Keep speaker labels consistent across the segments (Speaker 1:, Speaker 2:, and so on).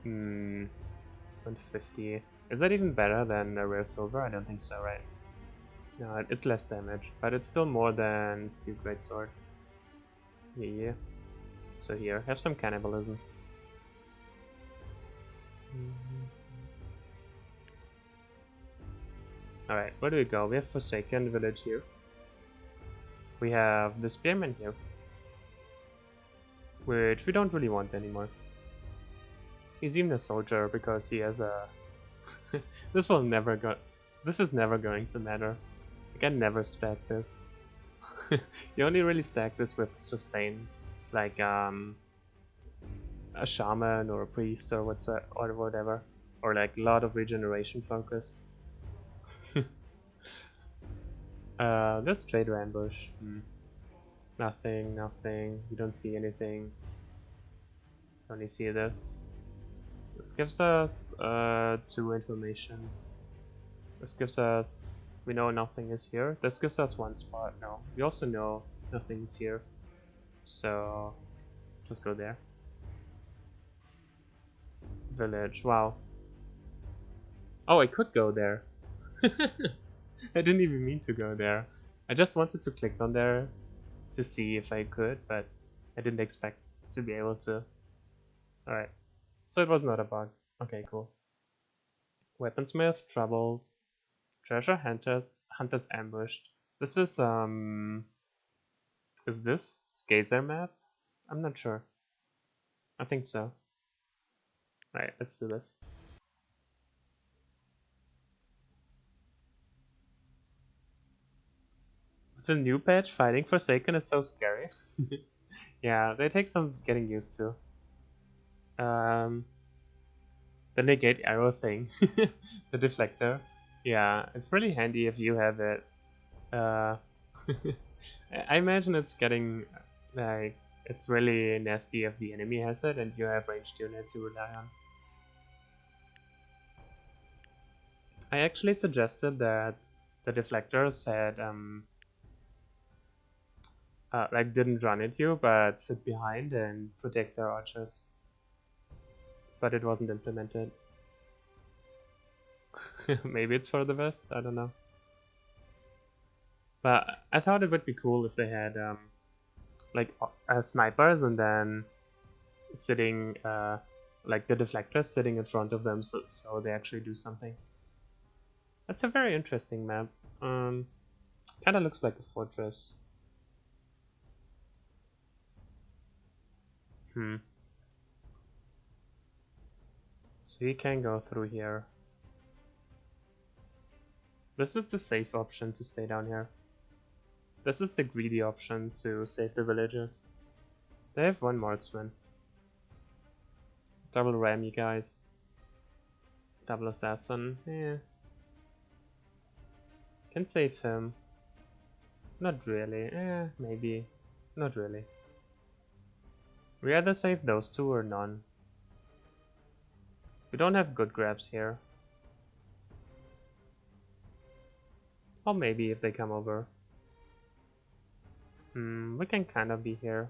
Speaker 1: Hmm, 150. Is that even better than a rare silver? I don't think so, right? No, it's less damage, but it's still more than Steel Greatsword. Yeah. So here, have some cannibalism. Alright, where do we go? We have Forsaken Village here. We have the Spearman here, which we don't really want anymore. He's even a soldier because he has a... This will never go... This is never going to matter. I can never stack this. You only really stack this with sustain, like a shaman or a priest or whatever, or like a lot of regeneration focus. This trader ambush. Nothing, nothing. You don't see anything. Only see this. This gives us 2 information. This gives us... We know nothing is here. This gives us 1 spot. No. We also know nothing is here. So... Just go there. Village. Wow. Oh, I could go there. I didn't even mean to go there. I just wanted to click on there to see if I could, but I didn't expect to be able to. Alright. So it was not a bug. Okay, cool. Weaponsmith troubled. Treasure hunters ambushed. This is this Gazer map? I'm not sure. I think so. Alright, let's do this. The new patch, fighting Forsaken is so scary. Yeah, they take some getting used to. The negate arrow thing. The deflector. Yeah, it's really handy if you have it. I imagine it's getting, like, it's really nasty if the enemy has it and you have ranged units you rely on. I actually suggested that the deflectors had, like, didn't run at you, but sit behind and protect their archers. But it wasn't implemented. Maybe it's for the best, I don't know. But I thought it would be cool if they had like snipers and then sitting like the deflectors sitting in front of them, so they actually do something. That's a very interesting map. Kind of looks like a fortress. So you can go through here. This is the safe option to stay down here. This is the greedy option to save the villagers. They have 1 marksman. Double ram, you guys. Double assassin. Yeah. Can save him. Not really. Maybe. Not really. We either save those 2 or none. We don't have good grabs here. Or maybe if they come over. We can kind of be here.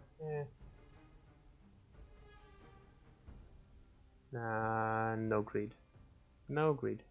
Speaker 1: Nah, no greed. No greed.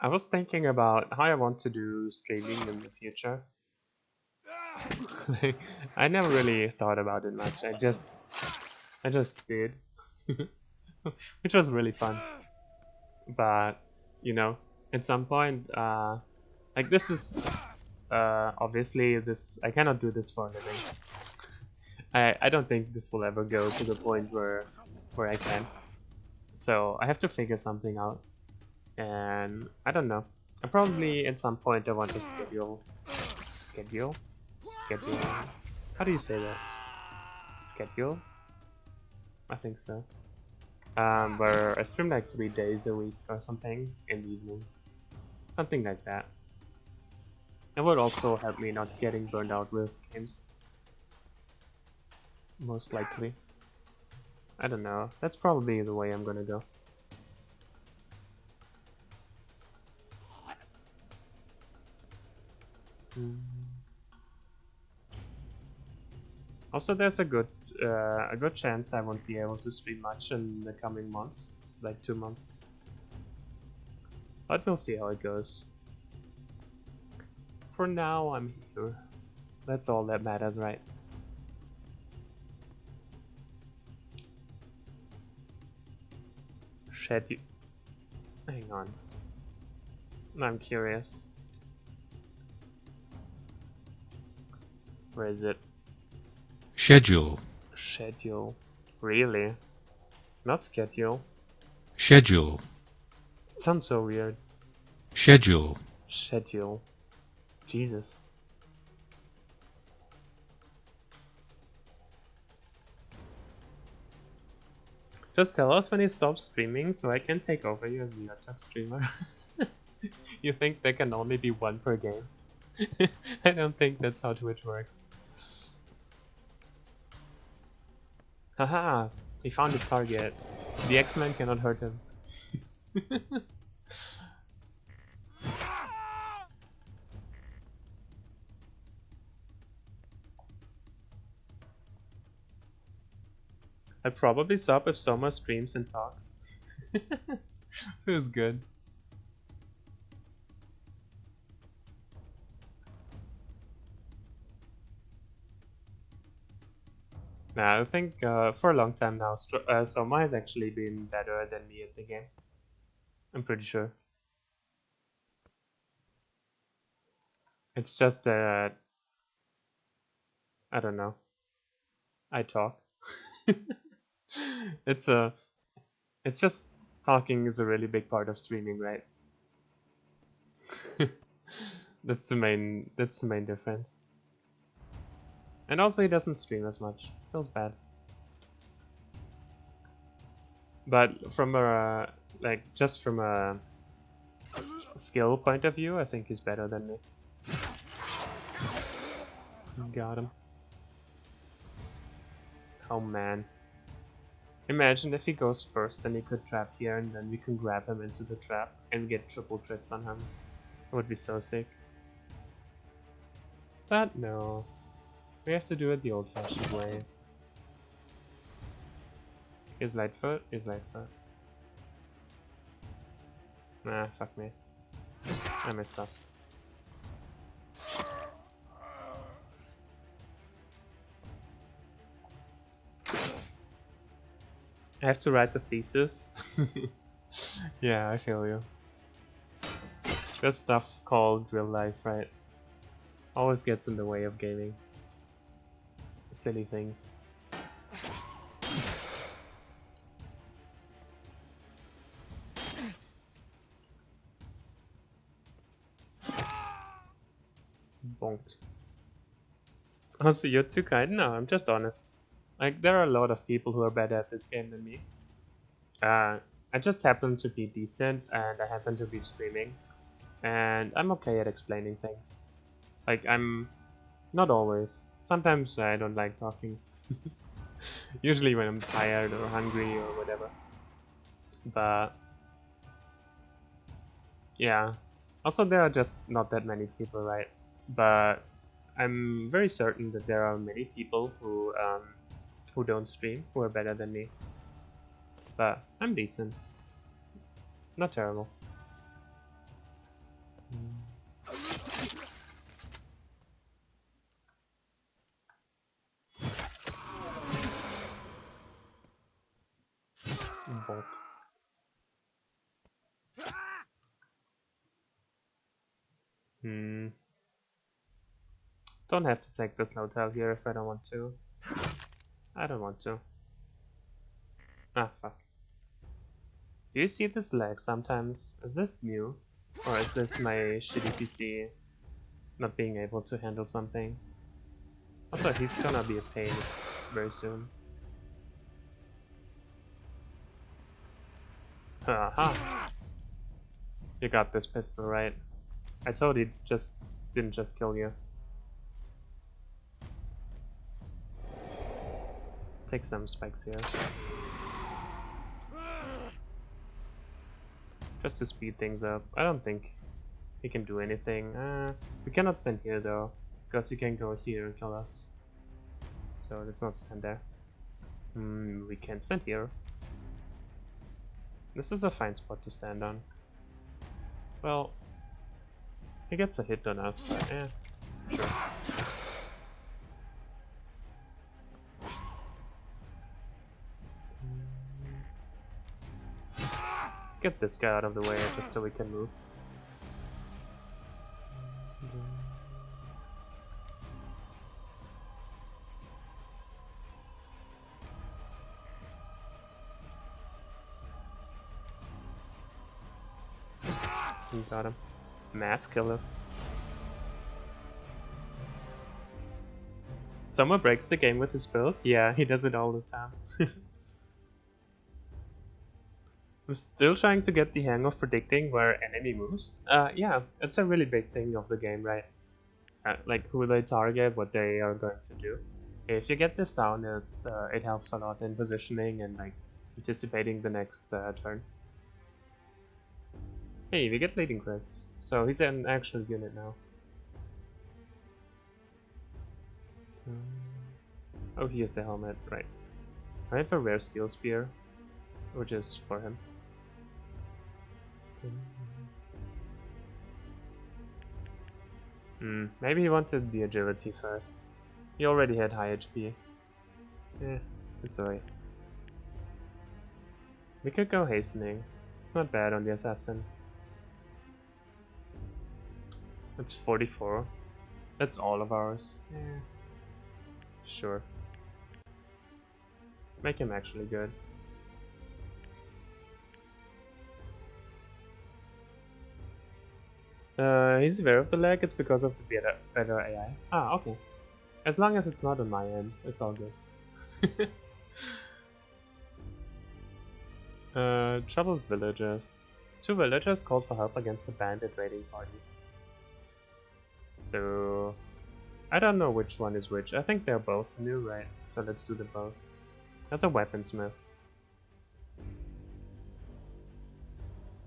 Speaker 1: I was thinking about how I want to do scaling in the future. I never really thought about it much. I just did, which was really fun. But you know, at some point, like this is obviously this. I cannot do this for a living. I don't think this will ever go to the point where I can. So I have to figure something out. And I don't know. I probably at some point I want to schedule. How do you say that? schedule. I think so. Where I stream like 3 days a week or something in the evenings. Something like that. It would also help me not getting burned out with games. Most likely. I don't know. That's probably the way I'm gonna go. Also, there's a good chance I won't be able to stream much in the coming months, like 2 months. But we'll see how it goes. For now, I'm here. That's all that matters, right? Schedule. Hang on. I'm curious. Where is it?
Speaker 2: Schedule.
Speaker 1: Schedule. Really? Not schedule.
Speaker 2: Schedule.
Speaker 1: It sounds so weird.
Speaker 2: Schedule.
Speaker 1: Schedule. Jesus. Just tell us when you stop streaming so I can take over you as the Urtuk streamer. You think there can only be one per game? I don't think that's how Twitch works. Haha! He found his target. The X-Men cannot hurt him. I'd probably sub if Soma streams and talks. Feels good. Nah, I think for a long time now, Soma has actually been better than me at the game. I'm pretty sure. It's just that... I don't know. I talk. It's just talking is a really big part of streaming, right? That's the main difference. And also he doesn't stream as much. Feels bad. But from a just from a skill point of view, I think he's better than me. Got him. Oh man. Imagine if he goes first and he could trap here and then we can grab him into the trap and get triple crits on him. It would be so sick. But no. We have to do it the old-fashioned way. Is Lightfoot? Is Lightfoot. Nah, fuck me. I messed up. I have to write a thesis. Yeah, I feel you. There's stuff called real life, right? Always gets in the way of gaming. Silly things. Bonked. Also, you're too kind? No, I'm just honest. Like, there are a lot of people who are better at this game than me. I just happen to be decent, and I happen to be streaming. And I'm okay at explaining things. Like, I'm... not always. Sometimes I don't like talking. Usually when I'm tired or hungry or whatever. But... yeah. Also, there are just not that many people, right? But I'm very certain that there are many people who don't stream, who are better than me. But I'm decent. Not terrible. Bonk. Don't have to take this hotel here if I don't want to. I don't want to. Ah, fuck. Do you see this lag sometimes? Is this new? Or is this my shitty PC not being able to handle something? Also, he's gonna be a pain. very soon. Haha. You got this pistol, right? I told you didn't just kill you. Take some spikes here. Just to speed things up. I don't think he can do anything. We cannot stand here though, because he can go here and kill us. So let's not stand there. We can stand here. This is a fine spot to stand on. Well, he gets a hit on us, but sure. Let's get this guy out of the way just so we can move. We got him. Mass killer. Someone breaks the game with his spells? Yeah, he does it all the time. I'm still trying to get the hang of predicting where enemy moves. Yeah, it's a really big thing of the game, right? Like who they target, what they are going to do. If you get this down, it helps a lot in positioning and like anticipating the next turn. Hey, we get bleeding crits, so he's an actual unit now. Oh, he has the helmet, right. I have a rare steel spear, which is for him. Maybe he wanted the agility first. He already had high HP. It's alright. We could go hastening. It's not bad on the assassin. That's 44. That's all of ours. Sure. Make him actually good. He's aware of the lag, it's because of the better AI. Ah, okay. As long as it's not on my end, it's all good. Troubled villagers. 2 villagers called for help against a bandit raiding party. So... I don't know which one is which. I think they're both new, right? So let's do them both. As a weaponsmith.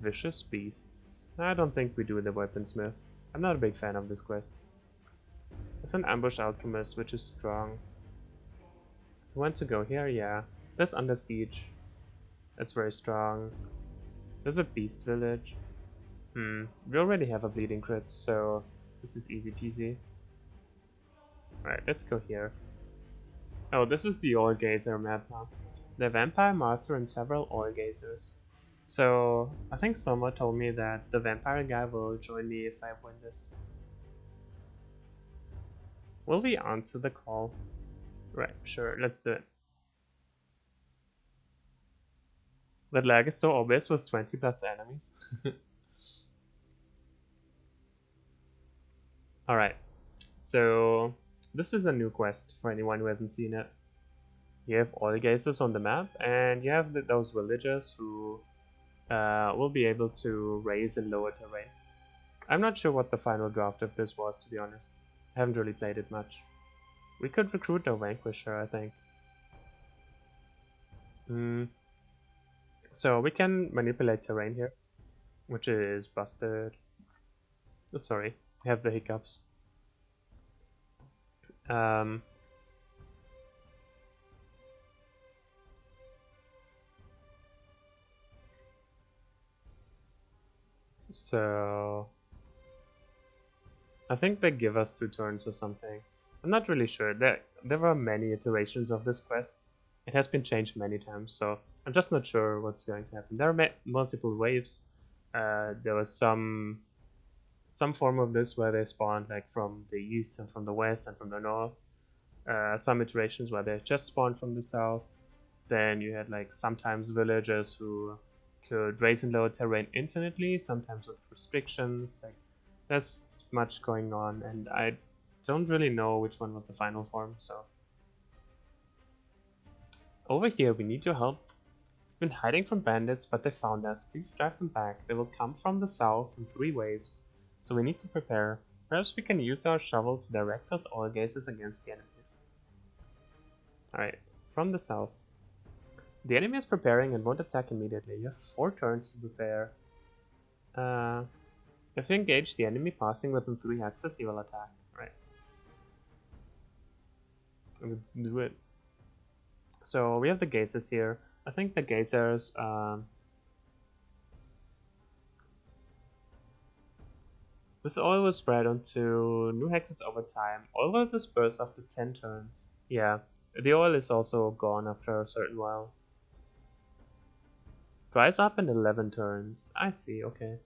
Speaker 1: Vicious beasts. I don't think we do the weaponsmith. I'm not a big fan of this quest. There's an ambush alchemist, which is strong. You want to go here? Yeah. There's under siege. That's very strong. There's a beast village. We already have a bleeding crit, so this is easy peasy. Alright, let's go here. Oh, this is the All Gazer map now. The Vampire Master and several All Gazers. So, I think Soma told me that the vampire guy will join me if I win this. Will we answer the call? Right, sure, let's do it. That lag is so obvious with 20 plus enemies. Alright, so this is a new quest for anyone who hasn't seen it. You have all gazers on the map, and you have those villagers who will be able to raise and lower terrain. I'm not sure what the final draft of this was, to be honest. I haven't really played it much. We could recruit a Vanquisher, I think. So we can manipulate terrain here, which is busted. Oh, sorry, we have the hiccups. So I think they give us 2 turns or something. I'm not really sure. There were many iterations of this quest. It has been changed many times, so I'm just not sure what's going to happen. There are multiple waves. There was some form of this where they spawned like from the east and from the west and from the north. Some iterations where they just spawned from the south. Then you had like sometimes villagers who could raise and lower terrain infinitely, sometimes with restrictions. Like there's much going on, and I don't really know which one was the final form. So Over here, we need your help. We've been hiding from bandits, but they found us. Please drive them back. They will come from the south in 3 waves, so we need to prepare. Perhaps we can use our shovel to direct us all gazes against the enemies. Alright, from the south. The enemy is preparing and won't attack immediately. You have 4 turns to prepare. If you engage the enemy passing within 3 hexes, he will attack. Right. Let's do it. So we have the gazers here. I think the gazers this oil will spread onto new hexes over time. Oil will disperse after 10 turns. Yeah, the oil is also gone after a certain while. Dries up in 11 turns. I see, okay.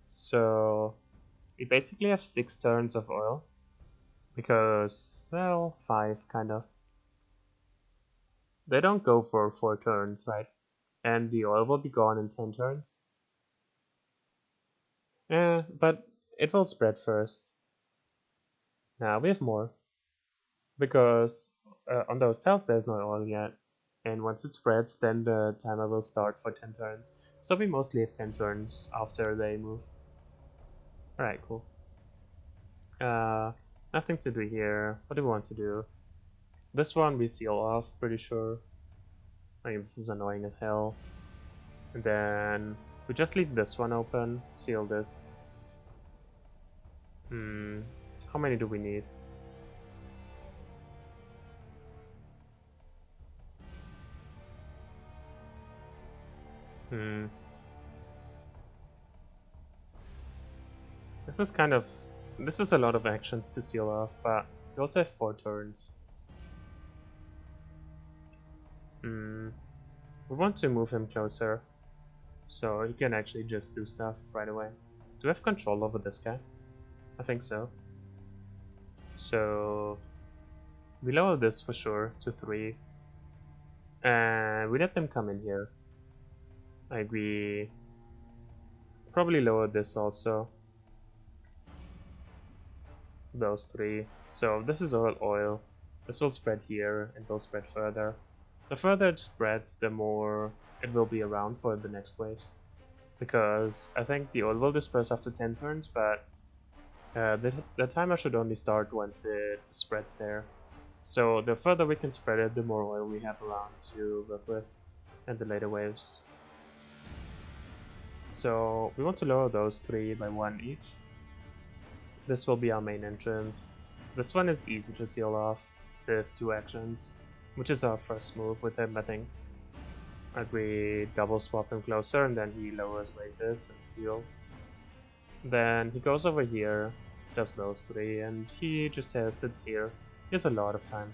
Speaker 1: So we basically have 6 turns of oil. Because, well, 5 kind of. They don't go for 4 turns, right? And the oil will be gone in 10 turns. But it will spread first. Now we have more. Because on those tiles there's no oil yet. And once it spreads, then the timer will start for 10 turns. So we mostly have 10 turns after they move. Alright, cool. Nothing to do here. What do we want to do? This one we seal off, pretty sure. I mean, this is annoying as hell. And then we just leave this one open, seal this. How many do we need? This is a lot of actions to seal off, but we also have 4 turns. We want to move him closer, so he can actually just do stuff right away. Do we have control over this guy? I think so. So we lower this for sure to 3. And we let them come in here. Like we probably lower this also. Those 3. So this is all oil. This will spread here and will spread further. The further it spreads, the more it will be around for the next waves. Because I think the oil will disperse after 10 turns, but the timer should only start once it spreads there. So the further we can spread it, the more oil we have around to work with and the later waves. So we want to lower those 3 by 1 each. This will be our main entrance. This one is easy to seal off with 2 actions, which is our first move with him, I think. Like we double swap him closer and then he lowers raises and seals. Then he goes over here, does those 3, and he just sits here. He has a lot of time.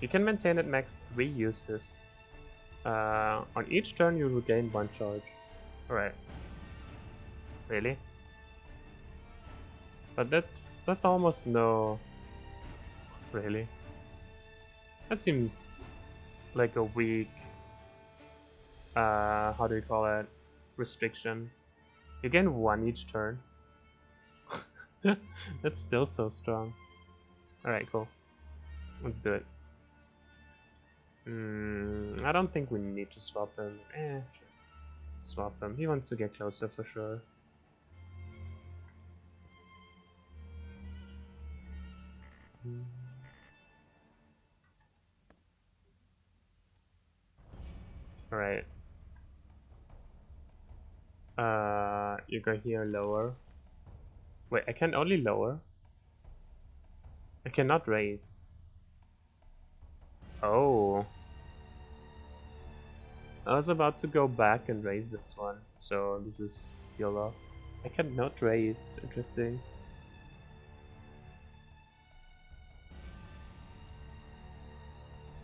Speaker 1: You can maintain at max 3 uses. On each turn you will gain 1 charge. Alright. Really? But that's almost no... Really? That seems like a weak... how do you call it? Restriction. You gain 1 each turn. That's still so strong. Alright, cool. Let's do it. I don't think we need to swap them. Sure. Swap them. He wants to get closer for sure. Alright. You go here lower. Wait, I can only lower? I cannot raise. Oh. I was about to go back and raise this one, so this is sealed off. I cannot raise. Interesting.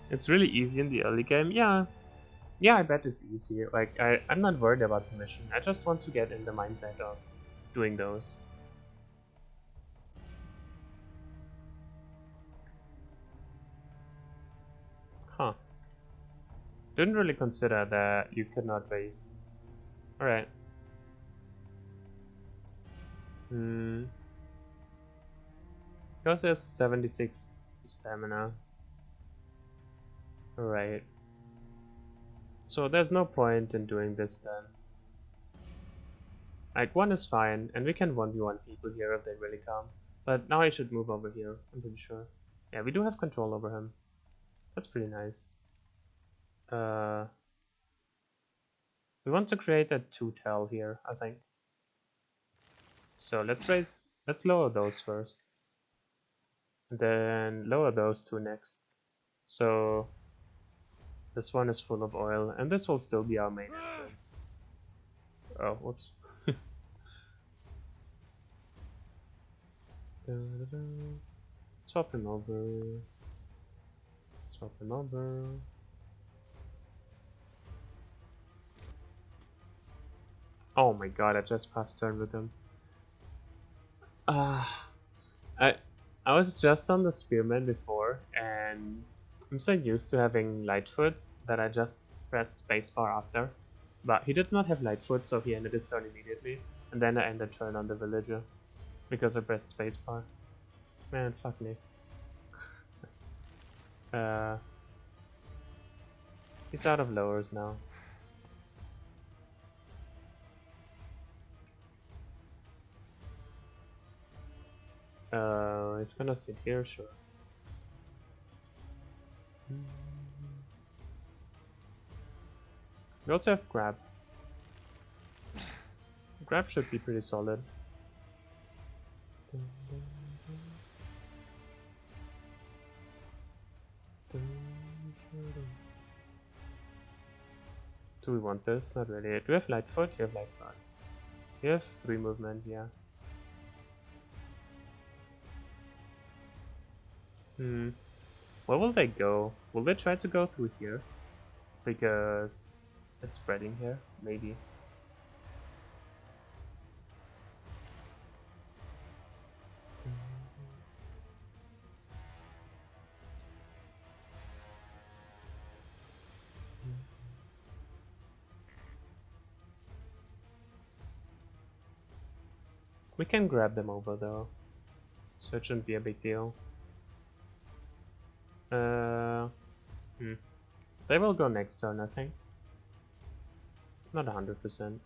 Speaker 1: It's really easy in the early game. Yeah, I bet it's easy. Like, I'm not worried about the mission. I just want to get in the mindset of doing those. Huh. Didn't really consider that you could not raise. Alright. Hmm. Because there's 76 stamina. Right. So there's no point in doing this then. Like, 1 is fine, and we can 1v1 people here if they really come. But now I should move over here, I'm pretty sure. Yeah, we do have control over him. That's pretty nice. We want to create a 2-tel here, I think. So let's lower those first. Then lower those 2 next. So this one is full of oil, and this will still be our main entrance. Oh, whoops. Swap him over. Swap him over. Oh my god, I just passed turn with him. I I was just on the spearman before, and I'm so used to having Lightfoot that I just pressed spacebar after. But he did not have Lightfoot, so he ended his turn immediately, and then I ended turn on the villager because I pressed spacebar. Man, fuck me. Uh, he's out of lowers now. He's gonna sit here, sure. We also have grab. Grab should be pretty solid. Do we want this? Not really. Do we have Lightfoot? You have Lightfoot. You have 3 movement, yeah. Where will they go? Will they try to go through here? Because it's spreading here? Maybe. We can grab them over though, so it shouldn't be a big deal. They will go next turn, I think. Not 100%.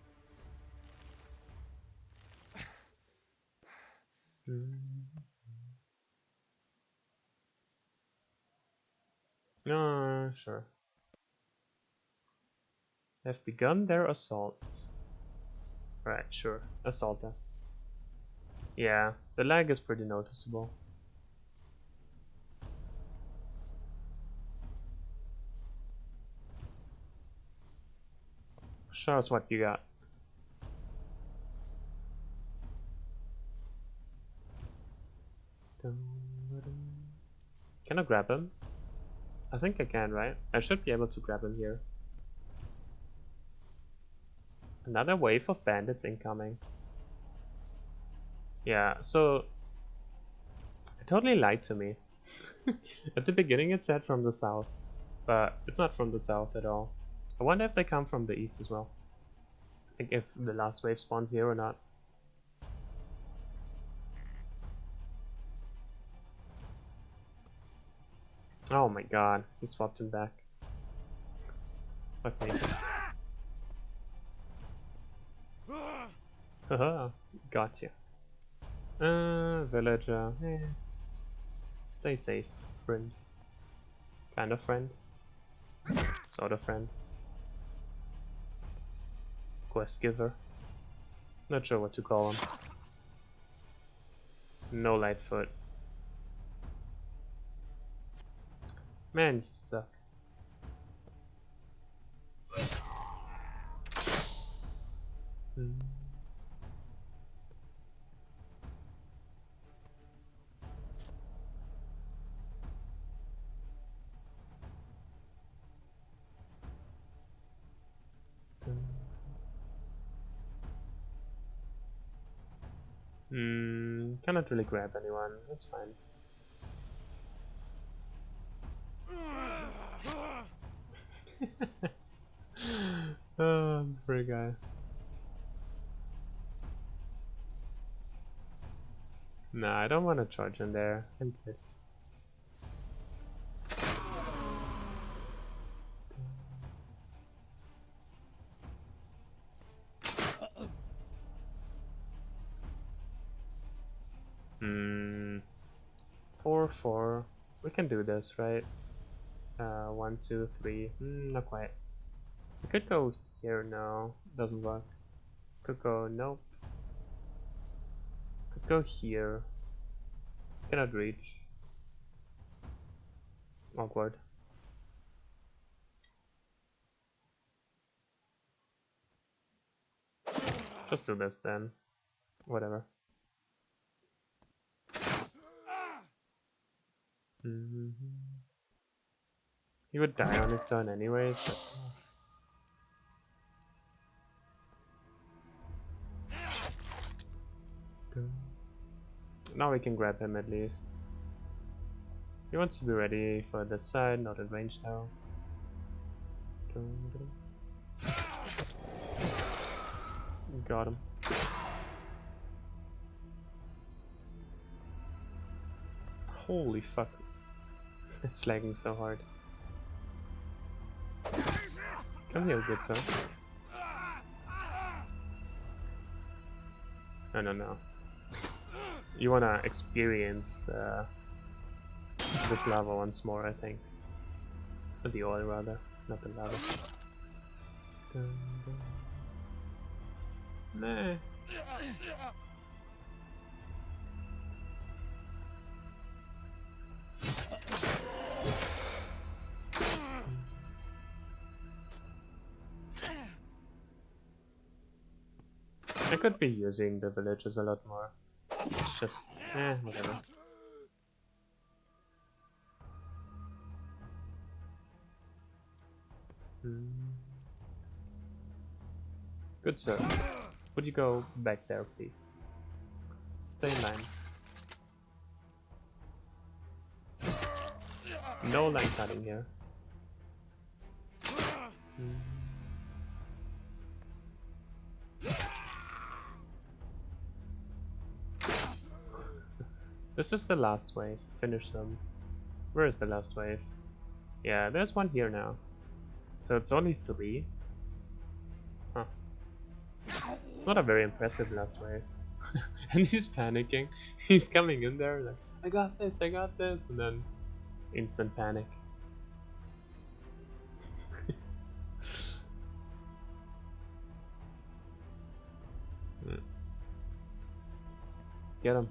Speaker 1: No, sure. They've begun their assault. Right, sure. Assault us. Yeah, the lag is pretty noticeable. Show us what you got. Can I grab him? I think I can, right? I should be able to grab him here. Another wave of bandits incoming. Yeah, so it totally lied to me. At the beginning it said from the south, but it's not from the south at all. I wonder if they come from the east as well. Like if the last wave spawns here or not. Oh my god, he swapped him back. Fuck me. Haha, gotcha. Villager. Stay safe, friend. Kind of friend. Sort of friend. Quest giver. Not sure what to call him. No Lightfoot. Man, you suck. Cannot really grab anyone. That's fine. Oh, free guy. Nah, I don't want to charge in there. I'm good. Hmm. 4-4. We can do this, right? 1, 2, 3. Not quite. We could go here. No, doesn't work. Could go. Nope. Could go here. Cannot reach. Awkward. Just do this then. Whatever. He would die on his turn anyways, but... Now we can grab him at least. He wants to be ready for this side, not in range though. Got him. Holy fuck. It's lagging so hard. Come here, good sir. No. You wanna experience this lava once more, I think. The oil, rather, not the lava. Nah. I could be using the villages a lot more. It's just, whatever. Good sir. Would you go back there, please? Stay in line. No line cutting here. This is the last wave. Finish them. Where is the last wave? Yeah, there's one here now. So it's only 3. Huh. It's not a very impressive last wave. And he's panicking. He's coming in there like, I got this, and then instant panic. Get him.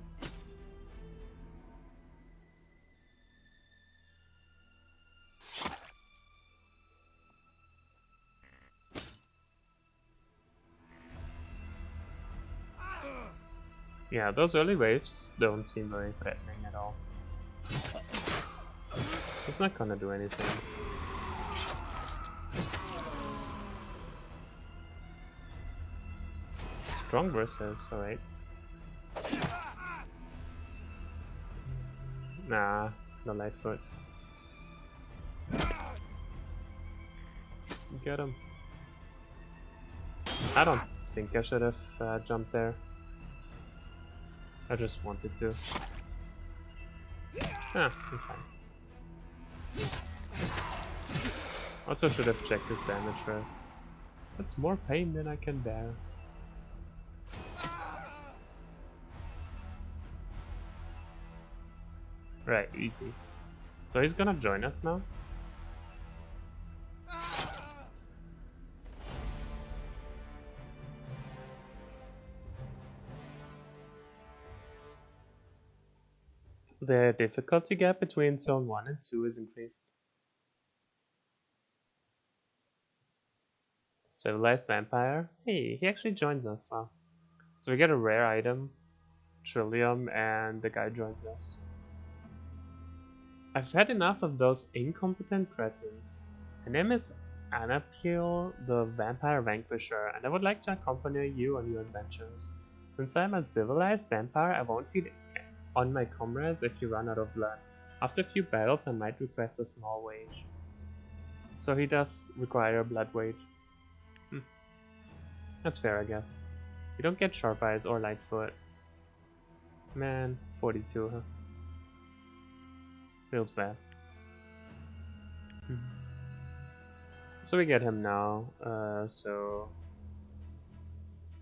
Speaker 1: Yeah, those early waves don't seem very threatening at all. It's not gonna do anything. Strong versus, alright. Nah, no Lightfoot. Get him. I don't think I should have jumped there. I just wanted to. I'm fine. Also should have checked his damage first. That's more pain than I can bear. Right, easy. So he's gonna join us now? The difficulty gap between zone 1 and 2 is increased. Civilized Vampire? Hey, he actually joins us, wow. So we get a rare item, Trillium, and the guy joins us. I've had enough of those incompetent cretins. My name is Anapil, the Vampire Vanquisher, and I would like to accompany you on your adventures. Since I'm a civilized vampire, I won't feed on my comrades if you run out of blood. After a few battles, I might request a small wage. So he does require a blood wage. That's fair, I guess. You don't get Sharp Eyes or Lightfoot. Man, 42, huh? Feels bad. So we get him now. So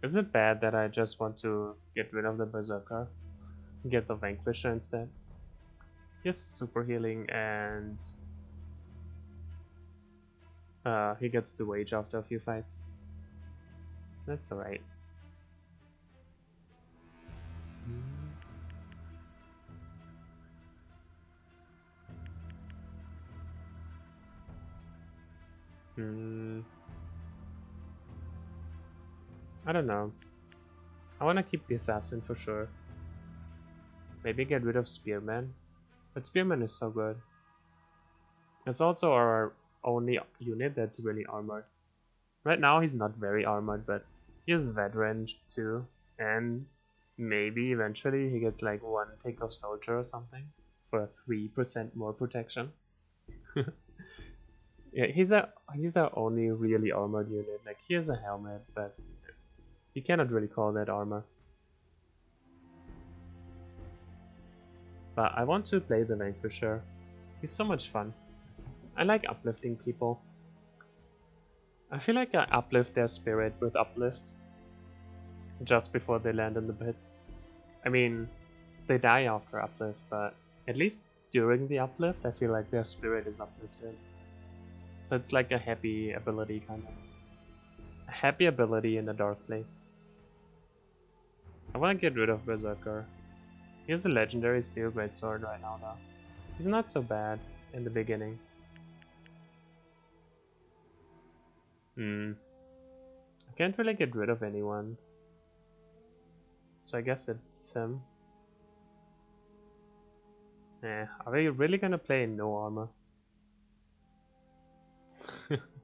Speaker 1: is it bad that I just want to get rid of the Berserker? Get the Vanquisher instead? He has super healing and he gets the wage after a few fights. That's alright. I don't know. I want to keep the Assassin for sure. Maybe get rid of Spearman. But Spearman is so good. It's also our only unit that's really armored. Right now he's not very armored, but he has veteran too. And maybe eventually he gets like one tick of soldier or something for 3% more protection. Yeah, he's our only really armored unit. Like he has a helmet, but you cannot really call that armor. But I want to play the Vanquisher. He's so much fun. I like uplifting people. I feel like I uplift their spirit with uplift just before they land in the pit. I mean, they die after uplift, but at least during the uplift, I feel like their spirit is uplifted. So it's like a happy ability, kind of. A happy ability in a dark place. I want to get rid of Berserker. He has a legendary steel greatsword right now, though. He's not so bad in the beginning. I can't really get rid of anyone. So I guess it's him. Are we really gonna play in no armor?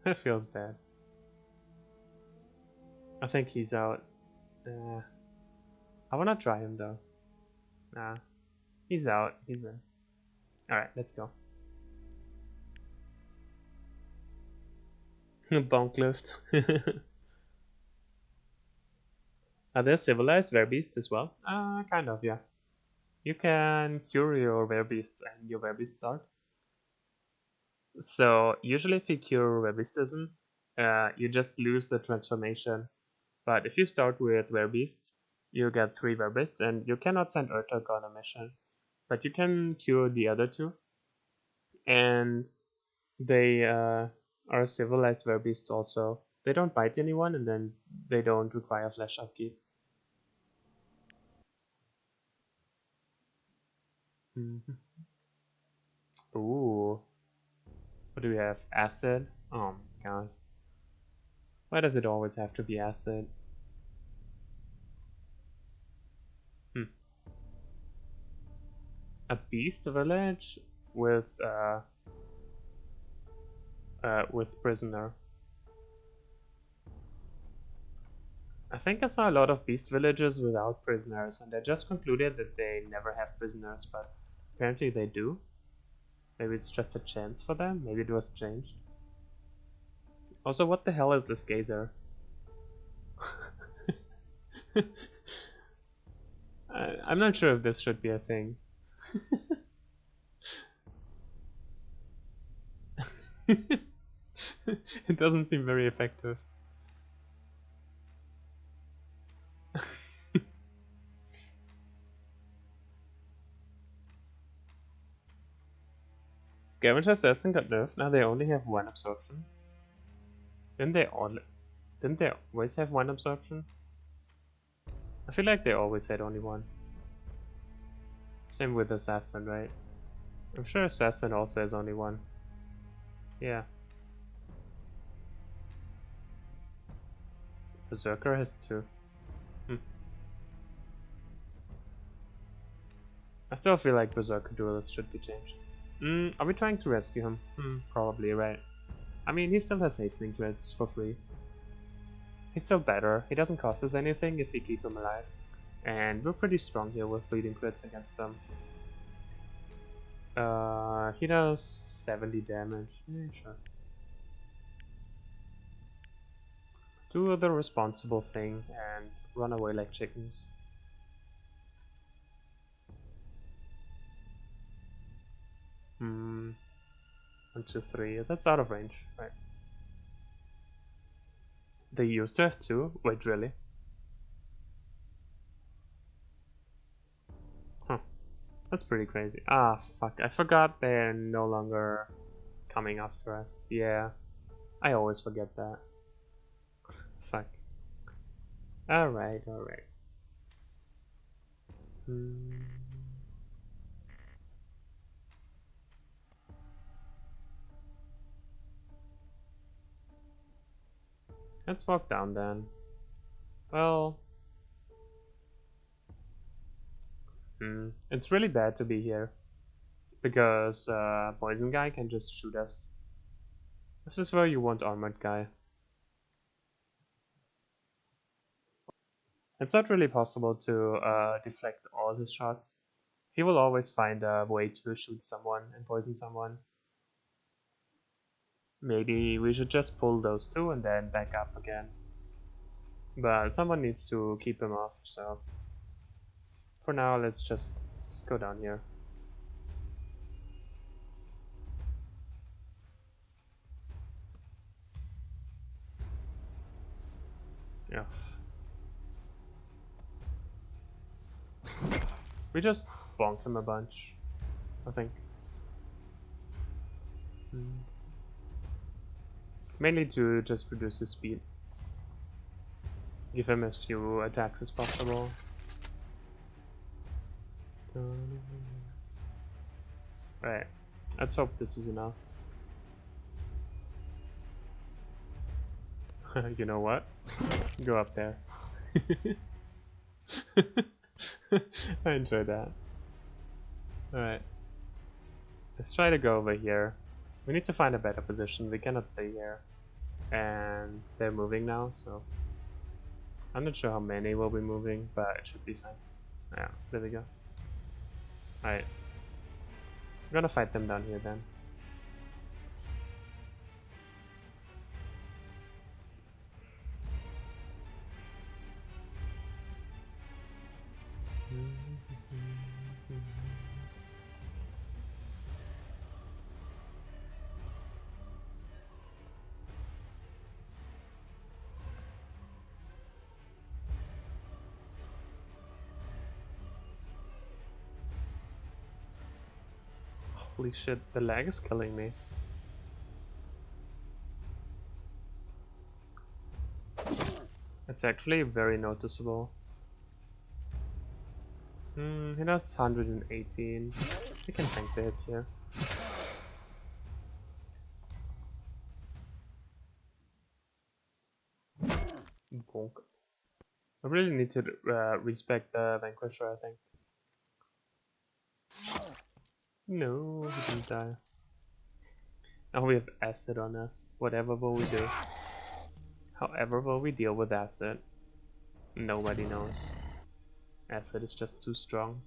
Speaker 1: That feels bad. I think he's out. I wanna try him though. Nah, he's out. He's in. Alright, let's go. Bonk lift. Are there civilized werebeasts as well? Kind of, yeah. You can cure your werebeasts and your werebeasts start. So usually if you cure werebeastism, you just lose the transformation. But if you start with werebeasts, you get 3 werebeasts and you cannot send Urtuk on a mission. But you can cure the other 2. And they are civilized werebeasts also. They don't bite anyone and then they don't require flesh upkeep. Ooh. What do we have? Acid? Oh my god. Why does it always have to be acid? Hmm. A beast village with prisoner. I think I saw a lot of beast villages without prisoners, and I just concluded that they never have prisoners, but apparently they do. Maybe it's just a chance for them. Maybe it was changed. Also, what the hell is this gazer? I'm not sure if this should be a thing. It doesn't seem very effective. Scavenger Assassin got nerfed. Now they only have 1 absorption. Didn't they always have 1 absorption? I feel like they always had only 1. Same with Assassin, right? I'm sure Assassin also has only 1. Yeah. Berserker has 2. I still feel like Berserker Duelist should be changed. Are we trying to rescue him? Probably, right. I mean, he still has hastening crits for free. He's still better. He doesn't cost us anything if we keep him alive. And we're pretty strong here with bleeding crits against them. He does 70 damage. Yeah, sure. Do the responsible thing and run away like chickens. Hmm. 1, 2, 3. That's out of range, right? They used to have 2? Wait, really? Huh. That's pretty crazy. Ah, fuck. I forgot they're no longer coming after us. Yeah. I always forget that. Fuck. Alright, alright. Hmm. Let's walk down then. Well, it's really bad to be here. Because Poison Guy can just shoot us. This is where you want Armored Guy. It's not really possible to deflect all his shots. He will always find a way to shoot someone and poison someone. Maybe we should just pull those two and then back up again. But someone needs to keep him off, so... For now, let's just go down here. Yeah. We just bonk him a bunch, I think. Mainly to just reduce his speed. Give him as few attacks as possible. Right. Let's hope this is enough. You know what? Go up there. I enjoy that. Alright. Let's try to go over here. We need to find a better position. We cannot stay here. And they're moving now, so... I'm not sure how many will be moving, but it should be fine. Yeah, there we go. Alright. I'm gonna fight them down here then. Holy shit, the lag is killing me. It's actually very noticeable. He does 118. We can tank the hit here. Bonk. I really need to respect the Vanquisher, I think. No, he didn't die. Now we have acid on us. Whatever will we do? However will we deal with acid? Nobody knows. Acid is just too strong.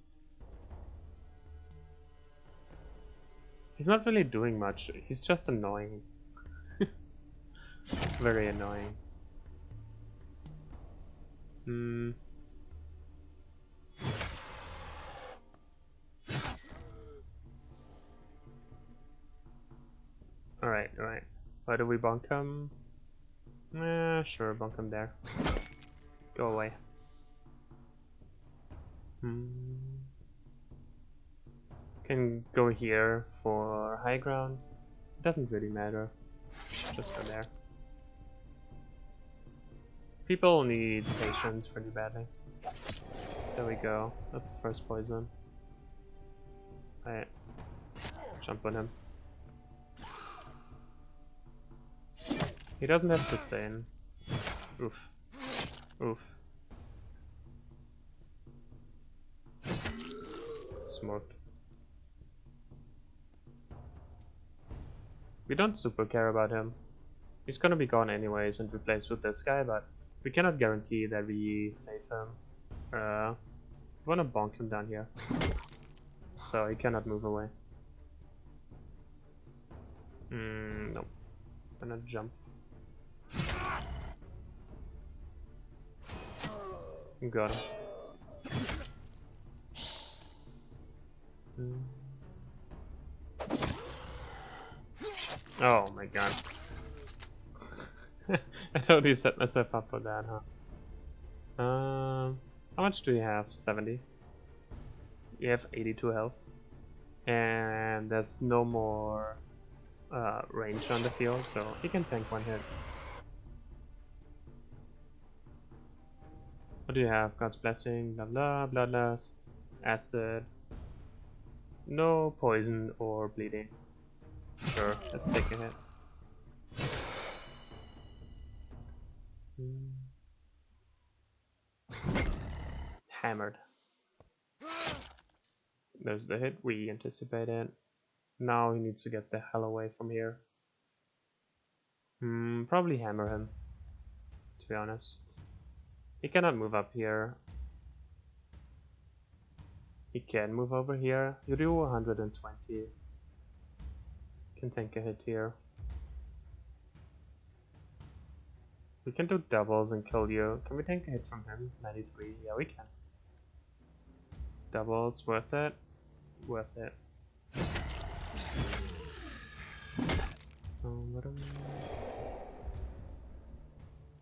Speaker 1: He's not really doing much. He's just annoying. Very annoying. Alright, alright. Why do we bonk him? Sure, bonk him there. Go away. Can go here for high ground. It doesn't really matter. Just go there. People need patience really badly. There we go. That's the first poison. Alright. Jump on him. He doesn't have sustain. Oof. Oof. Smoked. We don't super care about him. He's gonna be gone anyways and replaced with this guy, but we cannot guarantee that we save him. We wanna bonk him down here. So he cannot move away. Nope. Gonna jump. Got him. Oh my god. I totally set myself up for that, huh? How much do you have? 70? You have 82 health. And there's no more range on the field, so he can tank one hit. What do you have? God's Blessing, blah blah, Bloodlust, Acid. No poison or bleeding. Sure, let's take a hit. Hammered. There's the hit we anticipated. Now he needs to get the hell away from here. Probably hammer him, to be honest. He cannot move up here. He can move over here. You do 120. Can tank a hit here. We can do doubles and kill you. Can we tank a hit from him? 93. Yeah, we can. Doubles, worth it. Worth it.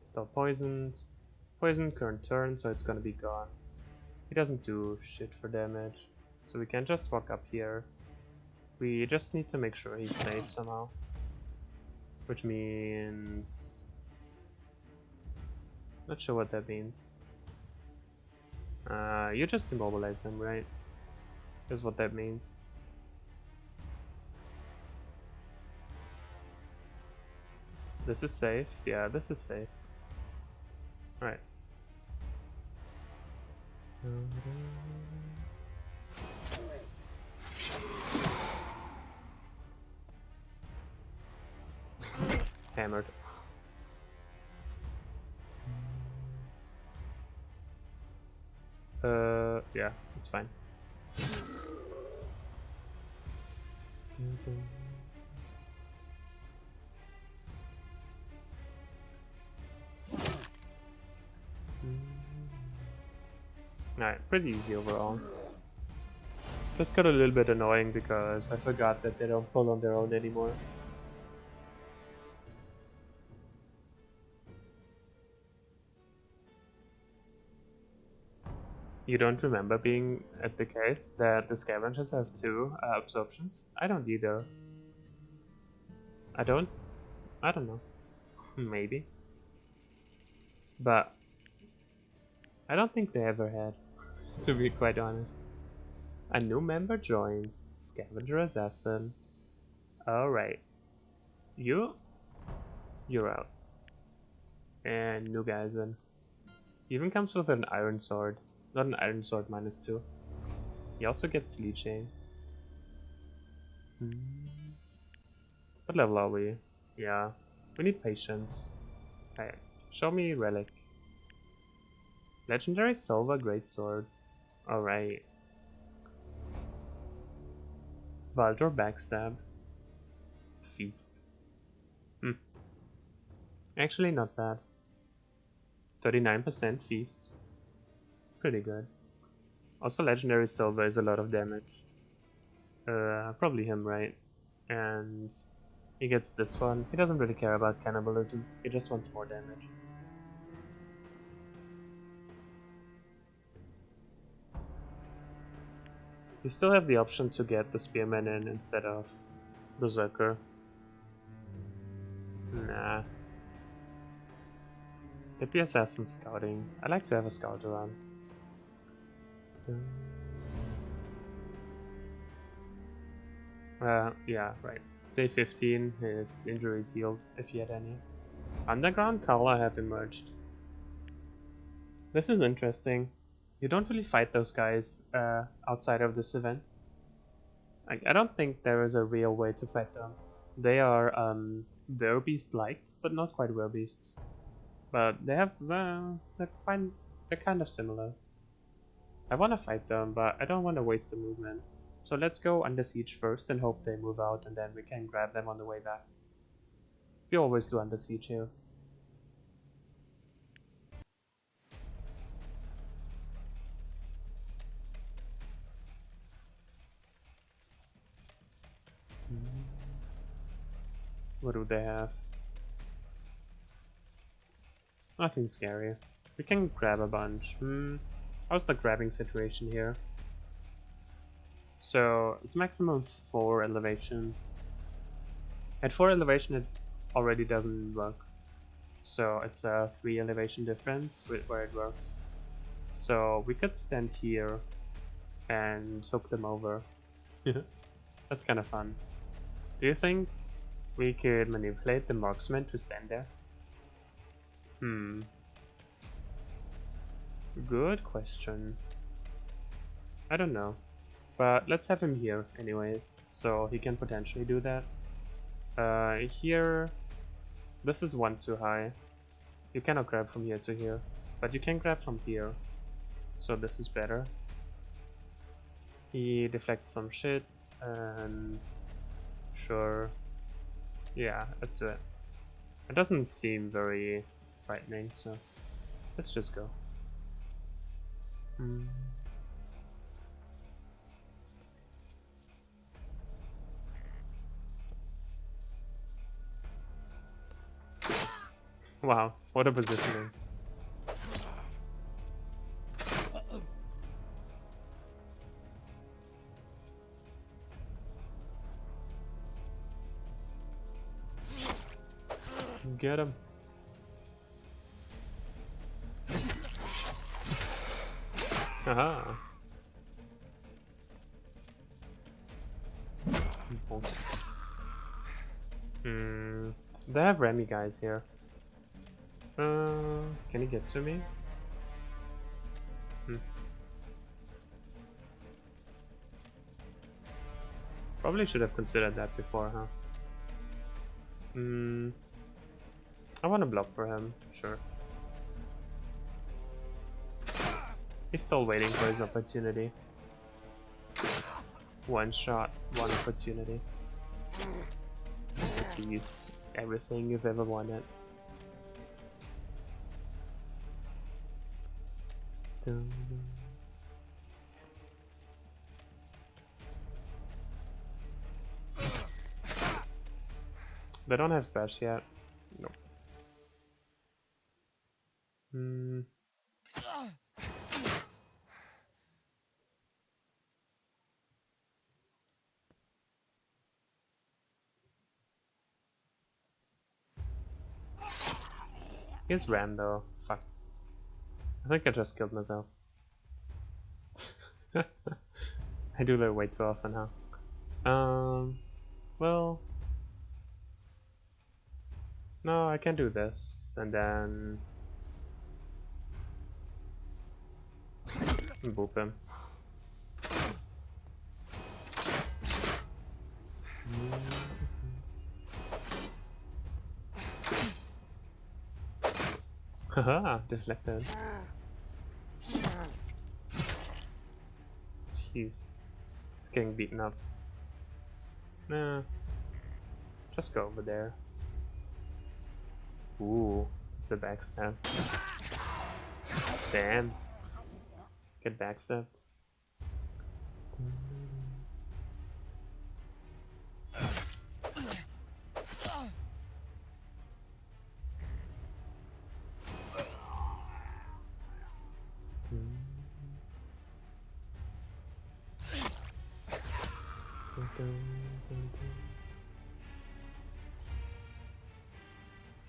Speaker 1: Still poisoned. Poisoned current turn, so it's gonna be gone. He doesn't do shit for damage, so we can just walk up here. We just need to make sure he's safe somehow. Which means... not sure what that means. You just immobilize him, right? Is what that means. This is safe. Yeah, this is safe. Alright. Hammered. Yeah, it's fine. Alright, pretty easy overall. Just got a little bit annoying because I forgot that they don't pull on their own anymore. You don't remember being at the case that the scavengers have 2 absorptions? I don't either. I don't know. Maybe. But I don't think they ever had, to be quite honest. A new member joins, Scavenger Assassin. Alright. You're out. And new guys in. He even comes with an iron sword. Not an iron sword -2. He also gets leeching. What level are we? Yeah. We need patience. Okay. Show me relic. Legendary silver greatsword. Alright. Valdor backstab. Feast. Actually not bad. 39% feast. Pretty good. Also legendary silver is a lot of damage. Probably him, right? And he gets this one. He doesn't really care about cannibalism. He just wants more damage. We still have the option to get the spearman in instead of berserker. Nah. Get the assassin scouting. I like to have a scout around. Yeah, right. Day 15, his injury is healed, if he had any. Underground Kala have emerged. This is interesting. You don't really fight those guys outside of this event. I don't think there is a real way to fight them. They are werbeast-like, but not quite werbeasts. But they have they're kind of similar. I want to fight them, but I don't want to waste the movement. So let's go under siege first and hope they move out, and then we can grab them on the way back. We always do under siege here. What do they have? Nothing scary. We can grab a bunch. How's the grabbing situation here? So it's maximum 4 elevation. At 4 elevation it already doesn't work. So it's a 3 elevation difference where it works. So we could stand here and hook them over. That's kind of fun. Do you think we could manipulate the marksman to stand there? Good question. I don't know. But let's have him here anyways, so he can potentially do that. Here, this is 1 too high. You cannot grab from here to here, but you can grab from here. So this is better. He deflects some shit, and sure. Yeah, let's do it. It doesn't seem very frightening, so let's just go. Wow, what a positioning. Get him. Aha. They have Remy guys here. Can he get to me? Probably should have considered that before, huh? I want to block for him, sure. He's still waiting for his opportunity. One shot, one opportunity. To seize everything you've ever wanted. Dun. They don't have bash yet. Nope. He's Ram though. Fuck. I think I just killed myself. I do that way too often, huh? Well... No, I can do this, and then... boop him. Haha, deflected. Jeez. He's getting beaten up. Nah. Just go over there. Ooh, it's a backstab. Damn. Get backstabbed.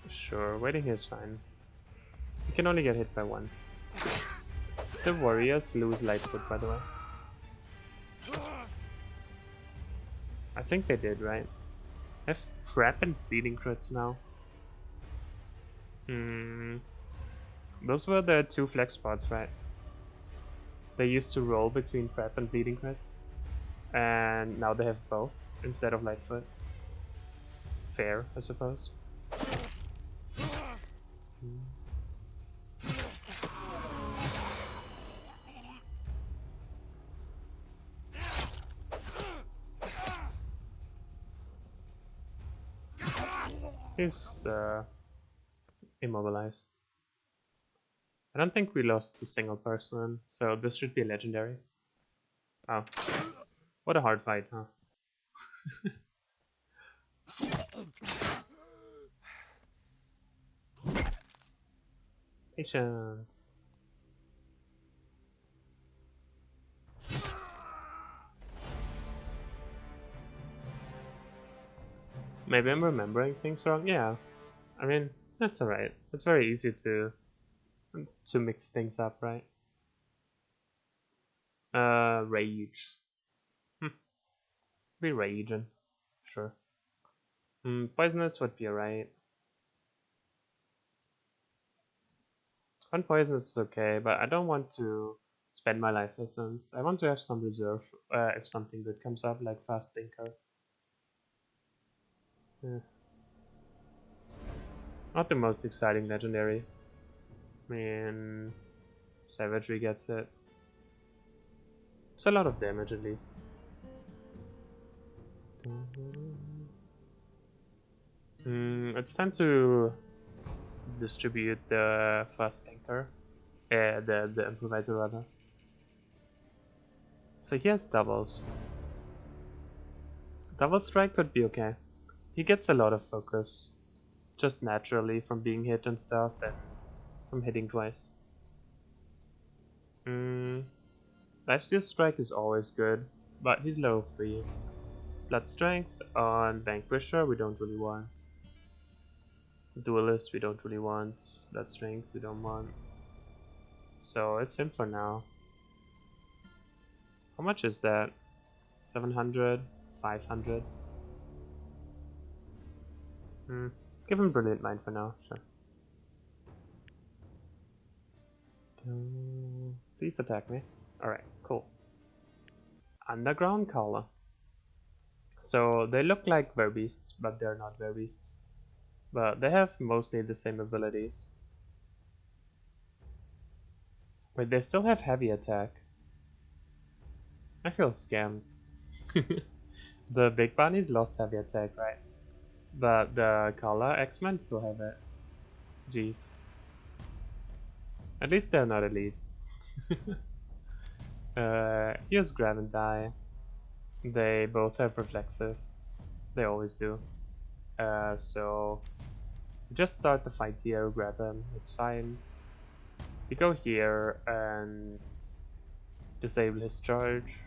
Speaker 1: Sure, waiting is fine. You can only get hit by 1. The warriors lose Lightfoot, by the way. I think they did, right? I have trap and bleeding crits now. Those were the 2 flex spots, right? They used to roll between prep and bleeding crits. And now they have both instead of Lightfoot. Fair, I suppose. He's immobilized. I don't think we lost a single person, so this should be legendary. Oh. What a hard fight, huh? Patience. Maybe I'm remembering things wrong. Yeah, I mean that's alright. It's very easy to mix things up, right? Rage. Be raging, sure. Poisonous would be alright. Unpoisonous is okay, but I don't want to spend my life essence. I want to have some reserve if something good comes up, like Fast Thinker. Yeah. Not the most exciting legendary. I mean, Savagery gets it. It's a lot of damage at least. It's time to distribute the Fast Thinker. The Improviser rather. So he has doubles. Double Strike could be okay. He gets a lot of focus. Just naturally from being hit and stuff and from hitting twice. Lifesteal Strike is always good, but he's level 3. Blood Strength on Vanquisher we don't really want. Duelist we don't really want. Blood Strength we don't want. So it's him for now. How much is that? 700? 500? Give him Brilliant Mind for now, sure. Please attack me. Alright, cool. Underground Caller. So they look like Werbeasts, but they're not Werbeasts. But they have mostly the same abilities. Wait, they still have heavy attack. I feel scammed. The big bunnies lost heavy attack, right? But the Kala X-Men still have it. Jeez. At least they're not elite. Here's Grab and Die. They both have Reflexive. They always do. So just start the fight here, grab him, it's fine. We go here and disable his charge.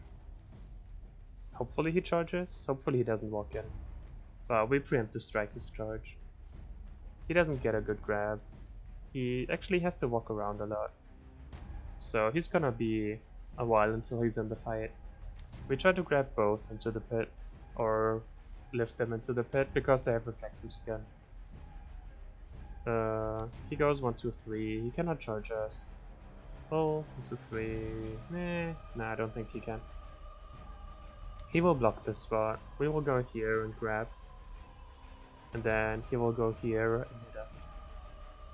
Speaker 1: Hopefully he charges, hopefully he doesn't walk in. But we preempt to strike his charge. He doesn't get a good grab. He actually has to walk around a lot. So he's gonna be a while until he's in the fight. We try to grab both into the pit, or lift them into the pit because they have reflexive skin. He goes 1, 2, 3. He cannot charge us. Oh, 1, 2, 3. Nah, I don't think he can. He will block this spot. We will go here and grab. And then he will go here and hit us.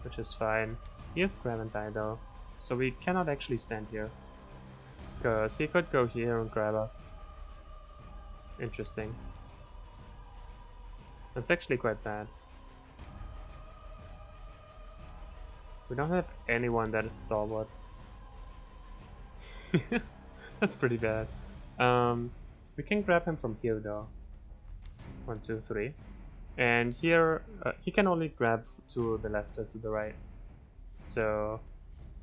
Speaker 1: Which is fine. He has grab and die though. So we cannot actually stand here. Because he could go here and grab us. Interesting. That's actually quite bad. We don't have anyone that is stalwart. That's pretty bad. We can grab him from here though. 1, 2, 3. And here, he can only grab to the left or to the right. So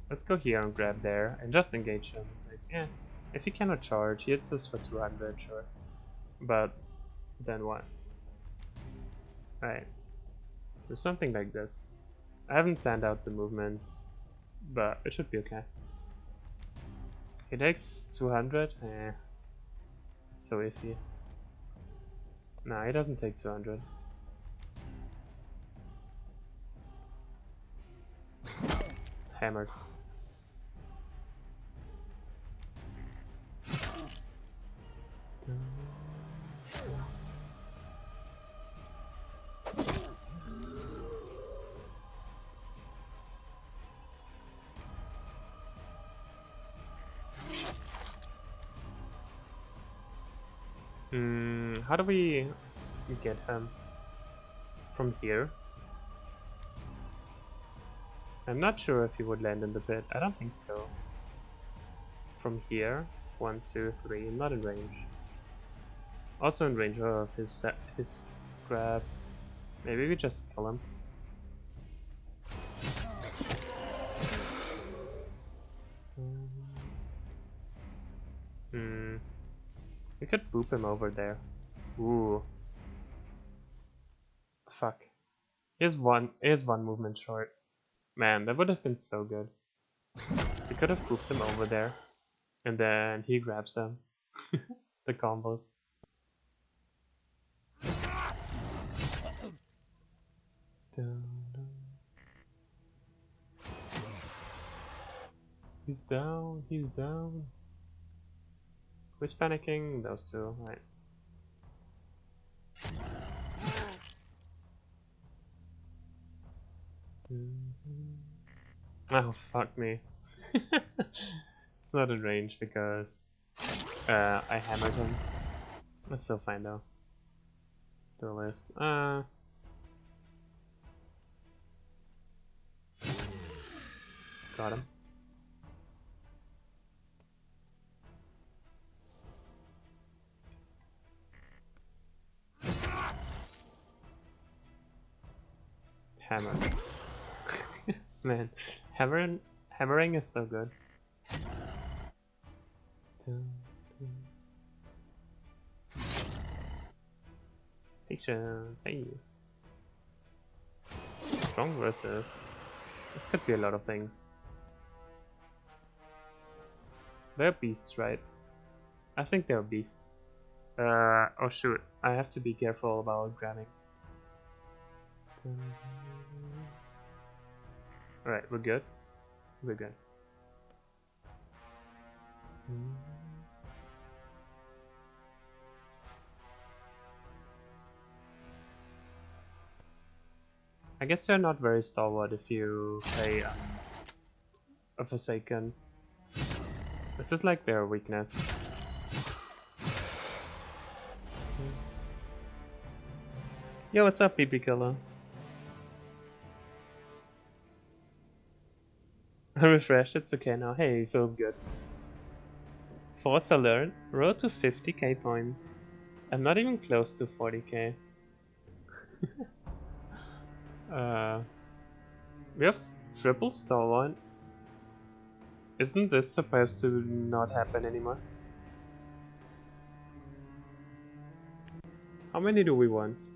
Speaker 1: let's go here and grab there and just engage him. Like, if he cannot charge, he hits us for 200, sure. But then what? Right. Do something like this. I haven't planned out the movement, but it should be okay. He takes 200? It's so iffy. Nah, he doesn't take 200. Hammered. How do we get him? From here? I'm not sure if he would land in the pit. I don't think so. From here? 1, 2, 3. Not in range. Also in range of his grab. Maybe we just kill him. We could boop him over there. Ooh. Fuck. Here's one movement short. Man, that would have been so good. We could have booped him over there. And then he grabs him. The combos. He's down, he's down. Who's panicking? Those two, right. Oh, fuck me. It's not in range because I hammered him. That's still fine though. Duelist. Got him. Hammer. Man, hammering is so good. Patience, hey. Strong versus. This could be a lot of things. They're beasts, right? I think they're beasts. Oh shoot, I have to be careful about grabbing. Alright, we're good. We're good. I guess they're not very stalwart if you play a Forsaken. This is like their weakness. Yo, what's up, BB Killer? I refreshed, it's okay now. Hey, feels good. Force alert, road to 50k points. I'm not even close to 40k. We have triple stalwart. Isn't this supposed to not happen anymore? How many do we want?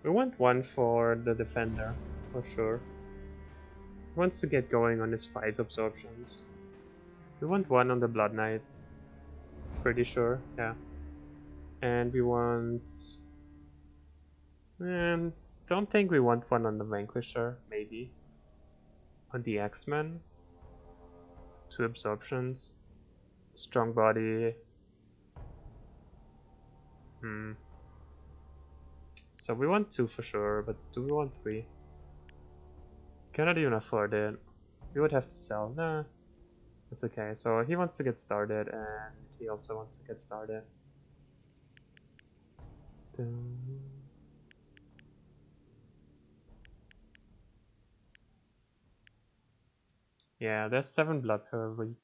Speaker 1: We want one for the defender, for sure. He wants to get going on his 5 absorptions. We want one on the Blood Knight. Pretty sure, yeah. And we want... don't think we want one on the Vanquisher, maybe. On the X-Men. 2 absorptions. Strong body. So we want 2 for sure, but do we want 3? Cannot even afford it. We would have to sell. Nah, it's okay. So he wants to get started, and he also wants to get started. Yeah, there's 7 blood per week.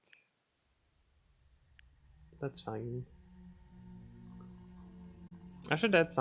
Speaker 1: That's fine. I should add some